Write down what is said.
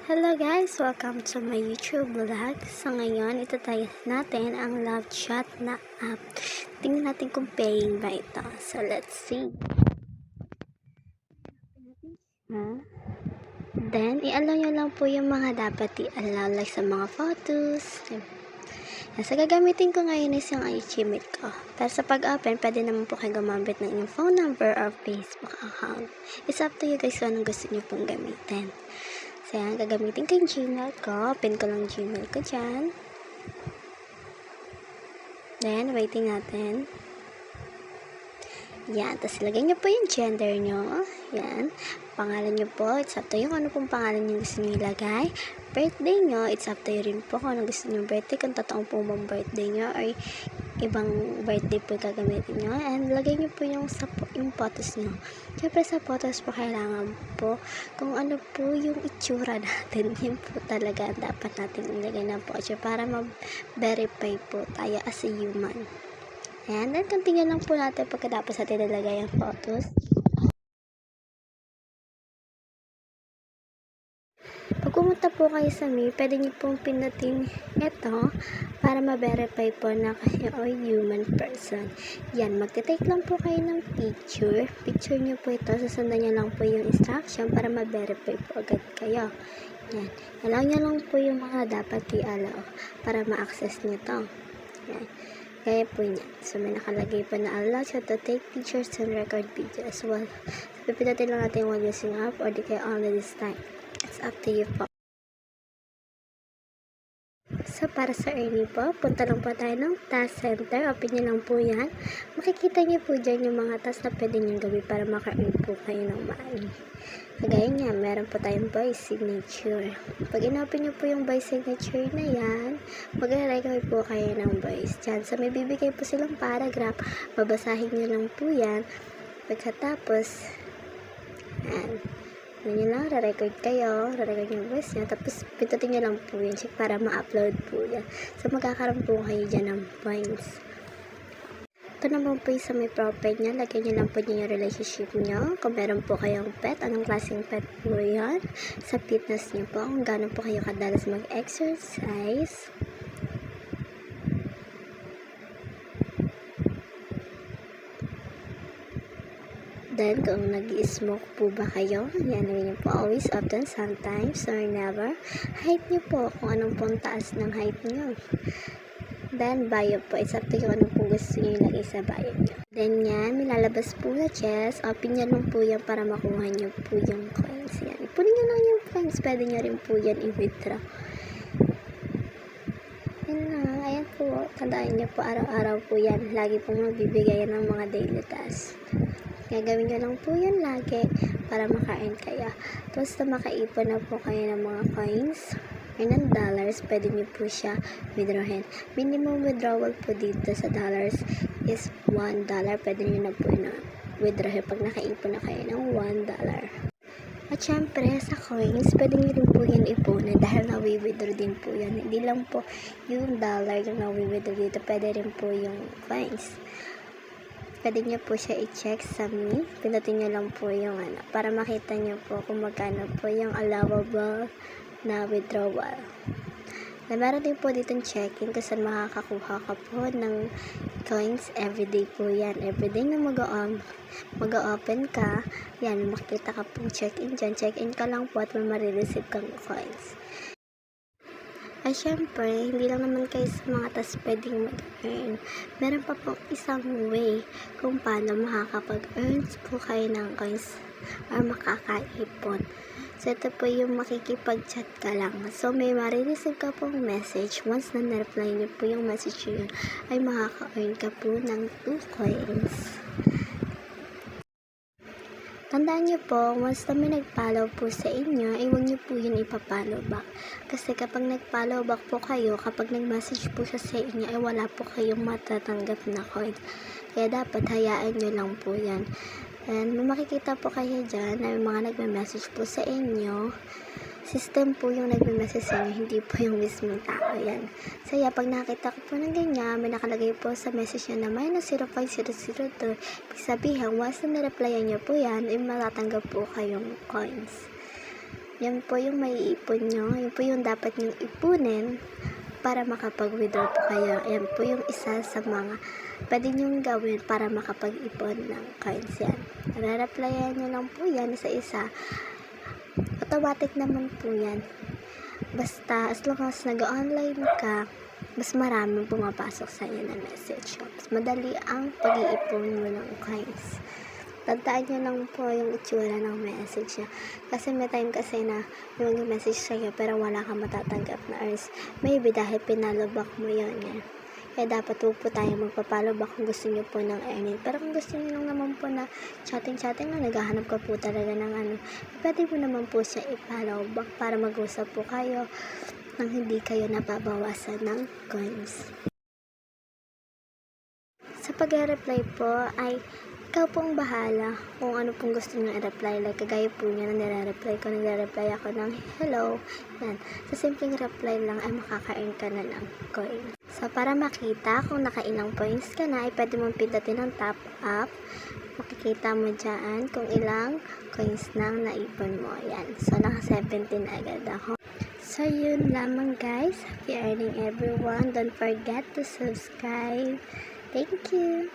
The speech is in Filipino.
Hello guys! Welcome to my YouTube vlog. So ngayon, itatry natin ang love chat na app. Tingnan natin kung paying ba ito. So let's see. Then, i-allow nyo lang po yung mga dapat i-allow like sa mga photos. So gagamitin ko ngayon is yung Gmail ko. Pero sa pag-open, pwede naman po kayo gumamit ng inyong phone number or Facebook account. It's up to you guys kung anong gusto nyo pong gamitin. So, yan, gagamitin ko yung Gmail ko. Pin ko lang Gmail ko dyan. Then, waiting natin. Yan, tapos ilagay nyo po yung gender nyo. Yan, pangalan nyo po. It's up to you kung ano pong pangalan nyo gusto nyo ilagay. Birthday nyo, it's up to you rin po kung ano gusto nyo birthday. Kung totoong po bang birthday nyo or ibang birthday po gagamitin nyo. And lagay nyo po yung photos nyo. Siyempre sa photos po kailangan po kung ano po yung itsura natin. Yun po talaga dapat natin ilagay na po para ma-verify po tayo as a human. And then continue lang po natin pagkatapos natin nilagay ang photos. Pag pumunta po kayo sa me, pwede nyo pong pinutin ito para ma-verify po na kayo ay human person. Yan, magte-take lang po kayo ng picture. Picture nyo po ito, susundan nyo lang po yung instruction para ma-verify po agad kayo. Yan, allow nyo lang po yung mga dapat i-allow para ma-access nyo to. Yan, gaya po niya. So, may nakalagay po na allow you to take pictures and record video as well. So, pipinutin lang natin while using app or di kayo only this time. It's up to you po. So, para sa earning po, punta lang po tayo ng task center. Open nyo lang po yan. Makikita nyo po dyan yung mga task na pwede nyo gawin para maka-earn po kayo ng money. Kagaya niya, meron po tayong buy signature. Pag in-open nyo po yung buy signature na yan, mag-record po kayo ng buys dyan. So, may bibigay po silang paragraph. Babasahin nyo lang po yan. Pagkatapos, yan. Ganyan lang, re-record kayo, re-record yung voice nyo, tapos pindutin nyo lang po yun para ma-upload po yan. So, magkakaroon po kayo dyan ng points. Ito naman po yung sa may profile nyo, lagyan nyo lang po yung relationship nyo. Kung meron po kayong pet, anong klaseng pet po yan. Sa fitness nyo po, kung gano'n po kayo kadalas mag-exercise. Then, kung nag-i-smoke po ba kayo, yan nyo po always, often, sometimes, or never. Height nyo po, kung anong pong taas ng height nyo. Then, bio po, it's up to you kung anong po gusto nyo ilagay sa bio nyo. Then, yan, milalabas po na chest. Open nyo lang po yan para makuha nyo po yung coins. Yan, ipunin nyo lang yung coins. Pwede nyo rin po yan i-withdraw. Yan na, ayan po. Tandaan nyo po, araw-araw po yan. Lagi pong magbibigay ng mga daily tasks. Gagawin nyo lang po yan lagi para maka-earn kayo. Tapos na makaipon na po kayo ng mga coins or ng dollars, pwede nyo po siya withdrawin. Minimum withdrawal po dito sa dollars is $1. Pwede nyo na po na withdrawin pag nakaipon na kayo ng $1. At syempre, sa coins, pwede nyo rin po yan ipunin dahil nawi-withdraw din po yan. Hindi lang po yung dollar yung nawi-withdraw dito, pwede rin po yung coins. Pwede nyo po siya i-check sa me. Pinutin nyo lang po yung para makita nyo po kung magkano po yung allowable na withdrawal. Na meron din po ditong check-in kung saan makakakuha ka po ng coins everyday po yan. Everyday na mag-open ka, yan, makikita ka pong check-in dyan. Check-in ka lang po at may marireceive kang coins. Ay, syempre, hindi lang naman kayo sa mga tas pwedeng mag-earn. Meron pa pong isang way kung paano makakapag-earn po kayo ng coins or makakaipon. So, ito po yung makikipag-chat ka lang. So, may marireceive ka pong message. Once na na-reply niyo po yung message yun, ay makaka-earn ka po ng 2 coins. Tandaan nyo po, once na may nag-follow po sa inyo, ay huwag nyo po yun ipapollow back. Kasi kapag nag-follow back po kayo, kapag nag-message po siya sa inyo, ay wala po kayong matatanggap na coins. Kaya dapat hayaan nyo lang po yan. And makikita po kayo dyan na may mga nagme-message po sa inyo. System po yung nagme-message sa inyo, hindi po yung mismong tao yan. So, pag nakita ko po ng ganyan, may nakalagay po sa message nyo na minus 0.002. Ibig sabihin, once na nireplyan nyo po yan, ay matatanggap po kayong coins. Yan po yung maiipon nyo. Yan po yung dapat nyong ipunin para makapag-withdraw po kayo. Yan po yung isa sa mga pwede nyong gawin para makapag-ipon ng coins yan. Re-replyan nyo lang po yan isa-isa. Automatic naman po yan. Basta as long as nag-online ka, mas maraming pumapasok sa inyo na message. Mas madali ang pag-iipon mo ng coins. Tandaan nyo lang po yung itsura ng message niya. Kasi may time kasi na yung message sa'yo pero wala kang matatanggap na earns. Maybe dahil pinalo back mo yun. Yan. Kaya dapat po tayo magpapalo back kung gusto nyo po ng earning. Pero kung gusto nyo lang naman po na chatting na naghahanap ka po talaga ng ano, pwede mo naman po siya i-follow back para mag-usap po kayo nang hindi kayo nababawasan ng coins. Sa pag-reply po ay ikaw pong bahala kung ano pong gusto nyo i-reply. Like, kagaya po niya na nire-reply ako ng hello. Yan. Sa simpleng reply lang ay makaka-earn ka na ng coin. So, para makita kung nakailang points ka na, ay pwede mong pindutin ang top up. Makikita mo dyan kung ilang coins nang naipon mo. Yan. So, naka 17 agad ako. So, yun lamang guys. Happy earning everyone. Don't forget to subscribe. Thank you.